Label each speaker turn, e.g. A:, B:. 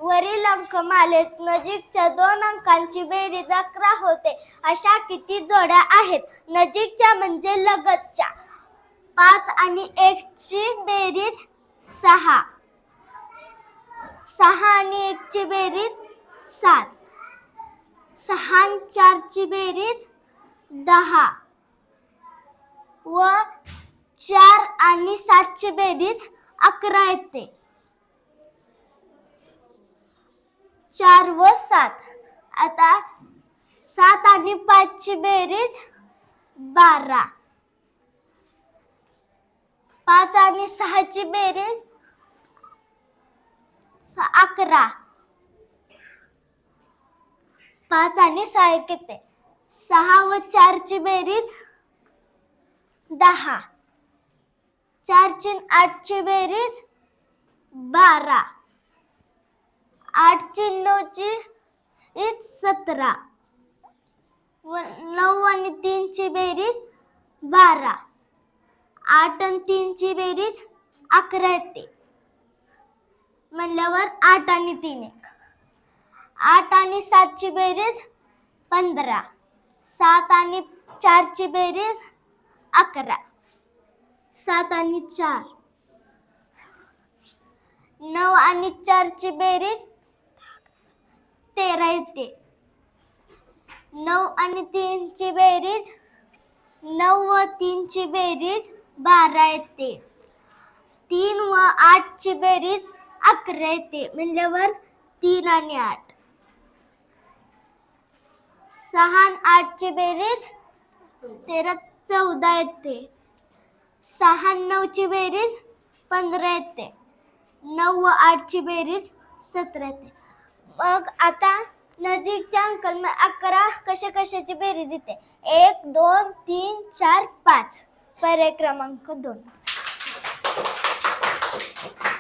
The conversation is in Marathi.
A: वरील अंकमालेत नजीकच्या दोन अंकांची बेरीज 11 होते. अशा किती जोड्या आहेत? नजीकच्या म्हणजे लगतच्या. 5 आणि 1 ची बेरीज 6. 6 आणि 1 ची बेरीज 7. 6 आणि 4 ची बेरीज 10 व 4 आणि 7 ची बेरीज 11 येते. 4 व 7. आता 7 आणि 5 ची बेरीज 12. 5 आणि 6 ची बेरीज 11. 5 आणि 6 येते. 6 व 4 ची बेरीज 10. 4 ची 8 ची बेरीज 12. 8 ची 9 ची 17 व 9 आणि 3 ची बेरीज 12. 8 आणि 3 ची बेरीज 11 येते. म्हणल्यावर 8 आणि 3 1. 8 आणि 7 ची बेरीज 15. 7 आणि 4 ची बेरीज 11. 7 आणि 4. 9 आणि 4 ची बेरीज 13 येते. 9 आणि 3 ची बेरीज 9 व 3 ची बेरीज 12 येते. 3 व 8 ची बेरीज 11 येते. म्हणल्यावर 3 आणि 8. 6 आणि 8 ची बेरीज 14 येते. 6 आणि 9 ची बेरीज 15 येते. 9 व 8 ची बेरीज 17 येते. मग आता नजीकच्या अंकांमध्ये 11 कशाची बेरीज येते? 1 2 3 4 5. पर्याय क्रमांक 2.